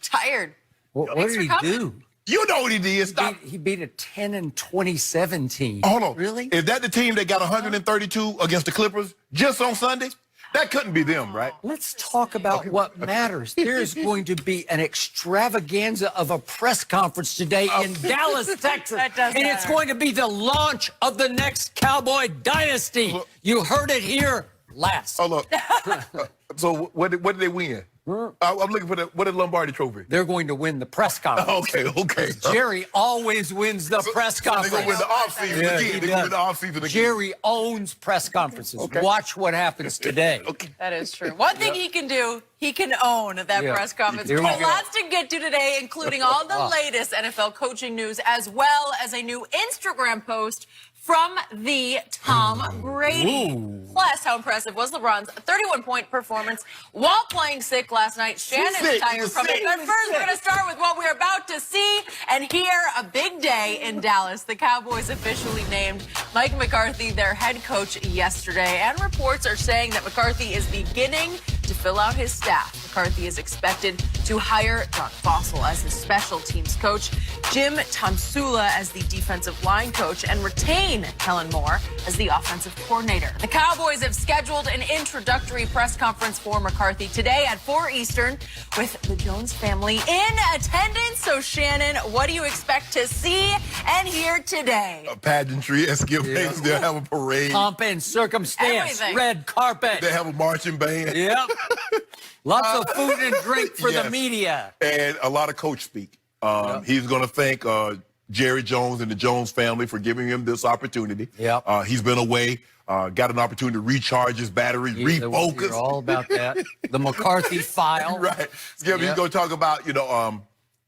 Tired. What did he do? You know what he did. Stop. He beat a 10-27 team. Hold on. Really? Is that the team that got 132 against the Clippers just on Sunday? That couldn't be them, right? Let's talk about what matters. There is going to be an extravaganza of a press conference today in Dallas, Texas. And it's going to be the launch of the next Cowboy dynasty. You heard it here last. Oh, look. So what did they win? I'm looking for what did Lombardi Trophy? They're going to win the press conference. Okay. Jerry always wins the press conference. They're going to win the offseason again. They're going to win the offseason again. Jerry owns press conferences. Watch what happens today. That is true. One thing he can do, he can own that press conference. But lots to get to today, including all the latest NFL coaching news, as well as a new Instagram post from the Tom Brady. Plus, how impressive was LeBron's 31-point performance while playing sick last night? Shannon is tired from it. But first, we're going to start with what we're about to see and hear. A big day in Dallas. The Cowboys officially named Mike McCarthy their head coach yesterday. And reports are saying that McCarthy is beginning to fill out his staff. McCarthy is expected to hire John Fossil as his special teams coach, Jim Tomsula as the defensive line coach, and retain Kellen Moore as the offensive coordinator. The Cowboys have scheduled an introductory press conference for McCarthy today at 4 Eastern with the Jones family in attendance. So, Shannon, what do you expect to see and hear today? A pageantry, Skip Bates. They'll have a parade. Pomp and circumstance, Everything. red carpet. They have a marching band. Yep. Lots of food and drink for the media. And a lot of coach speak. He's going to thank Jerry Jones and the Jones family for giving him this opportunity. He's been away, got an opportunity to recharge his batteries, refocus. You're all about that. The McCarthy file. Right. Skip, he's going to talk about,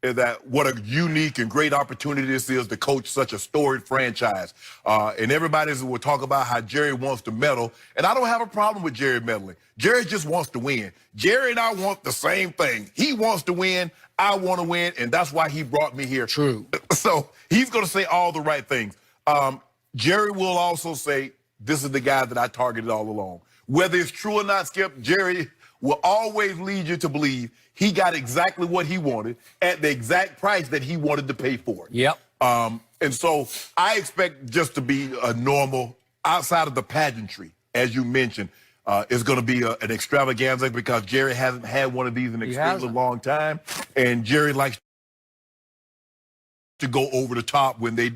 that what a unique and great opportunity this is to coach such a storied franchise. And everybody will talk about how Jerry wants to meddle. And I don't have a problem with Jerry meddling. Jerry just wants to win. Jerry and I want the same thing. He wants to win. I want to win. And that's why he brought me here. True. So he's going to say all the right things. Jerry will also say, this is the guy that I targeted all along. Whether it's true or not, Skip, Jerry will always lead you to believe he got exactly what he wanted at the exact price that he wanted to pay for it. Yep. And so I expect just to be a normal, outside of the pageantry, as you mentioned, is going to be an extravaganza because Jerry hasn't had one of these in an extremely long time. And Jerry likes to go over the top when they...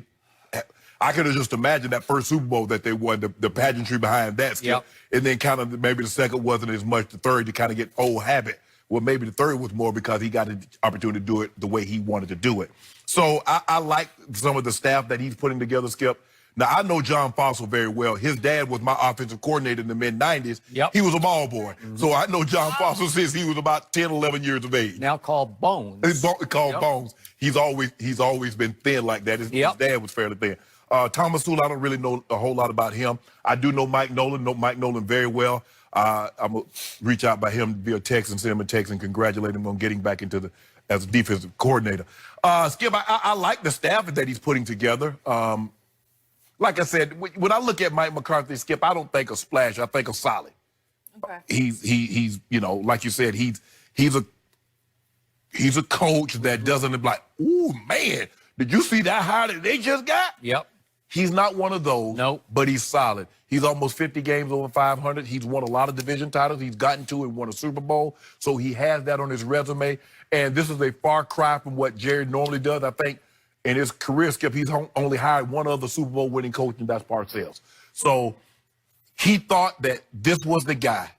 I could have just imagined that first Super Bowl that they won, the pageantry behind that, Skip. And then kind of maybe the second wasn't as much, the third, you kind of get old habit. Well, maybe the third was more because he got an opportunity to do it the way he wanted to do it. So I like some of the staff that he's putting together, Skip. Now, I know John Fossil very well. His dad was my offensive coordinator in the mid-'90s. He was a ball boy. So I know John Fossil since he was about 10, 11 years of age. Now called Bones. He's called Bones. He's always been thin like that. His dad was fairly thin. Thomas Sewell, I don't really know a whole lot about him. I do know Mike Nolan very well. I'm going to reach out by him via text and send him a text and congratulate him on getting back into as a defensive coordinator. Skip, I like the staff that he's putting together. Like I said, when I look at Mike McCarthy, Skip, I don't think a splash. I think a solid. Okay. He's like you said, he's a coach that doesn't like, ooh, man, did you see that hire that they just got? He's not one of those, but he's solid. He's almost 50 games over 500. He's won a lot of division titles. He's gotten to and won a Super Bowl, so he has that on his resume. And this is a far cry from what Jerry normally does. I think in his career, Skip, he's only hired one other Super Bowl winning coach, and that's Parcells. So he thought that this was the guy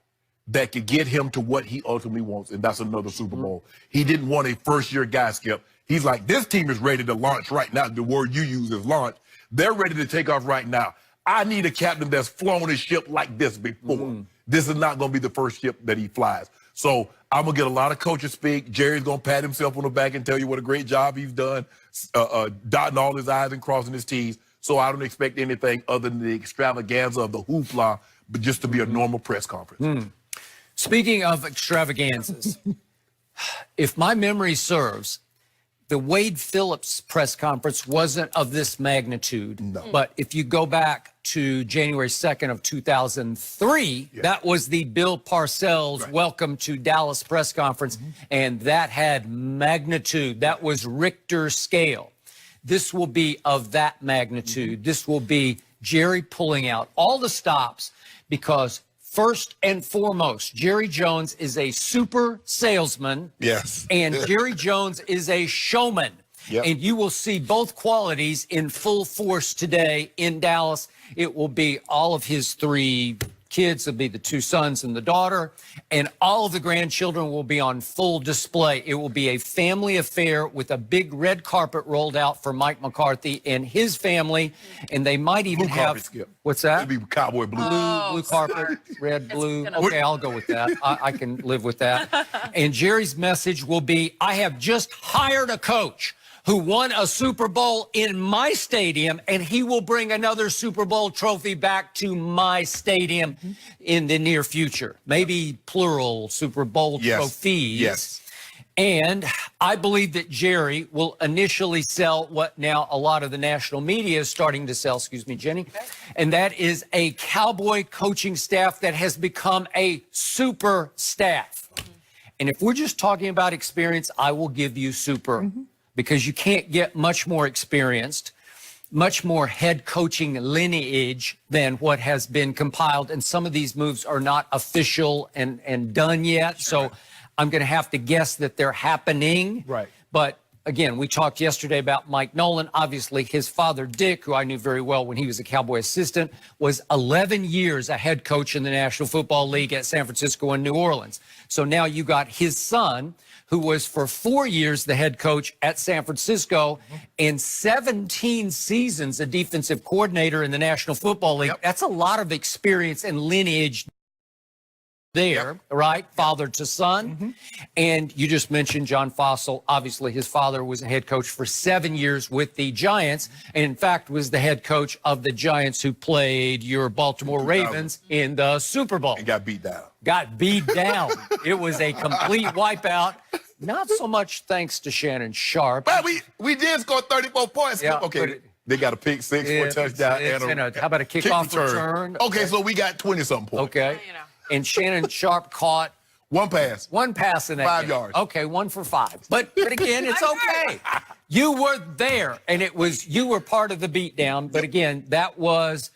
that could get him to what he ultimately wants, and that's another Super Bowl. He didn't want a first-year guy, Skip. He's like, this team is ready to launch right now. The word you use is launch. They're ready to take off right now. I need a captain that's flown his ship like this before. This is not going to be the first ship that he flies. So I'm going to get a lot of coaches speak. Jerry's going to pat himself on the back and tell you what a great job he's done, dotting all his I's and crossing his T's. So I don't expect anything other than the extravaganza of the hoopla, but just to be a normal press conference. Speaking of extravaganzas, if my memory serves, the Wade Phillips press conference wasn't of this magnitude. No. But if you go back to January 2nd of 2003, that was the Bill Parcells welcome to Dallas press conference, and that had magnitude. That was Richter scale. This will be of that magnitude. This will be Jerry pulling out all the stops because first and foremost, Jerry Jones is a super salesman. Yes. And Jerry Jones is a showman. Yep. And you will see both qualities in full force today in Dallas. It will be all of his 3 kids. It'll be the 2 sons and the daughter. And all of the grandchildren will be on full display. It will be a family affair with a big red carpet rolled out for Mike McCarthy and his family. And they might even blue have... Carpet, Skip. What's that? It'd be cowboy blue. Blue carpet, red, blue. Okay, I'll go with that. I can live with that. And Jerry's message will be, I have just hired a coach who won a Super Bowl in my stadium, and he will bring another Super Bowl trophy back to my stadium in the near future. Maybe plural Super Bowl trophies. Yes. And I believe that Jerry will initially sell what now a lot of the national media is starting to sell, excuse me, Jenny, and that is a Cowboy coaching staff that has become a super staff. And if we're just talking about experience, I will give you super. Because you can't get much more experienced, much more head coaching lineage than what has been compiled. And some of these moves are not official and done yet. So I'm going to have to guess that they're happening. Right. But again, we talked yesterday about Mike Nolan. Obviously, his father, Dick, who I knew very well when he was a Cowboy assistant, was 11 years a head coach in the National Football League at San Francisco and New Orleans. So now you got his son, who was for 4 years the head coach at San Francisco and 17 seasons a defensive coordinator in the National Football League. That's a lot of experience and lineage there, right? Father to son. And you just mentioned John Fossil. Obviously, his father was a head coach for 7 years with the Giants, and in fact was the head coach of the Giants who played your Baltimore Ravens in the Super Bowl. And got beat down. Got beat down. It was a complete wipeout. Not so much thanks to Shannon Sharp. But we did score 34 points. Yeah, okay. They got a pick six, 4 touchdown, and how about a kickoff return? Okay, so we got 20-something points. Okay. And Shannon Sharp caught one pass. One pass in that 5 game. yards. Okay, 1 for 5. But again, it's okay. You were there, and you were part of the beatdown. But again, that was,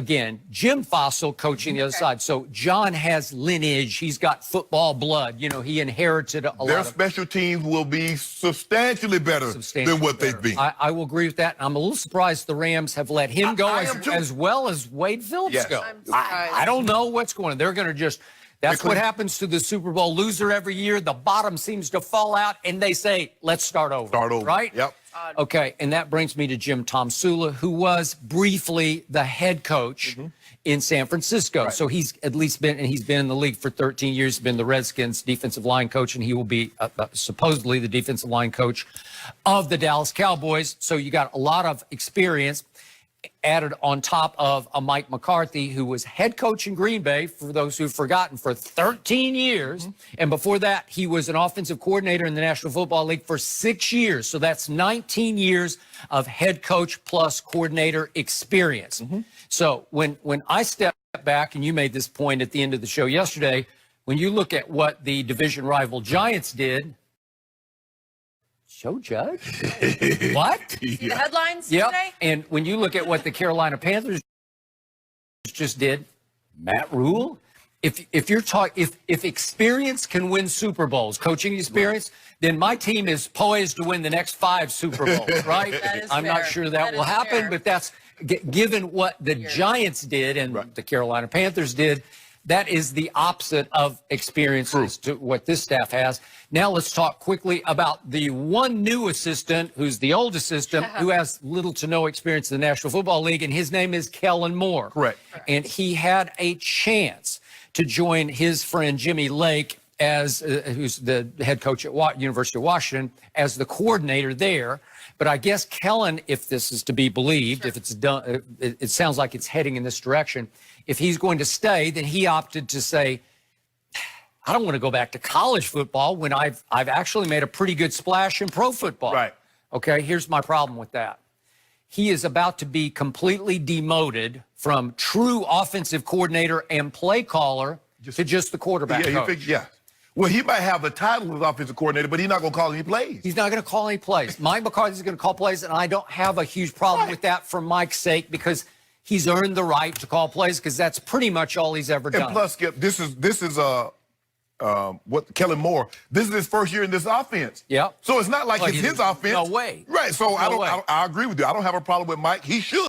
Jim Fossil coaching the other side. So John has lineage. He's got football blood. You know, he inherited a lot. Their special teams will be substantially better than what they've been. I will agree with that. I'm a little surprised the Rams have let him go as well as Wade Phillips go. I don't know what's going on. They're going to just... That's what happens to the Super Bowl loser every year. The bottom seems to fall out, and they say, let's start over. Start over. Right? Yep. Okay, and that brings me to Jim Tomsula, who was briefly the head coach in San Francisco. Right. So he's at least been, and he's been in the league for 13 years, been the Redskins defensive line coach, and he will be supposedly the defensive line coach of the Dallas Cowboys. So you got a lot of experience added on top of a Mike McCarthy, who was head coach in Green Bay, for those who've forgotten, for 13 years. And before that, he was an offensive coordinator in the National Football League for 6 years. So that's 19 years of head coach plus coordinator experience. So when I step back, and you made this point at the end of the show yesterday, when you look at what the division rival Giants did, Joe Judge? What? See the headlines today? And when you look at what the Carolina Panthers just did, Matt Rule, if you're talking, if experience can win Super Bowls, coaching experience, then my team is poised to win the next 5 Super Bowls, right? I'm not sure that will happen, but that's given what the Giants did and the Carolina Panthers did. That is the opposite of experiences to what this staff has. Now let's talk quickly about the one new assistant, who's the old assistant, who has little to no experience in the National Football League, and his name is Kellen Moore. Correct. And he had a chance to join his friend Jimmy Lake, who's the head coach at University of Washington, as the coordinator there. But I guess Kellen, if this is to be believed, if it's done, it sounds like it's heading in this direction. If he's going to stay, then he opted to say, I don't want to go back to college football when I've actually made a pretty good splash in pro football. Right. Okay, here's my problem with that. He is about to be completely demoted from true offensive coordinator and play caller to just the quarterback coach. Well, he might have the title of offensive coordinator, but he's not going to call any plays. He's not going to call any plays. Mike McCarthy is going to call plays, and I don't have a huge problem with that for Mike's sake because he's earned the right to call plays because that's pretty much all he's ever done. And plus, Skip, this is what Kellen Moore. This is his first year in this offense. Yeah. So it's not like it's his offense. No way. Right. So I agree with you. I don't have a problem with Mike. He should.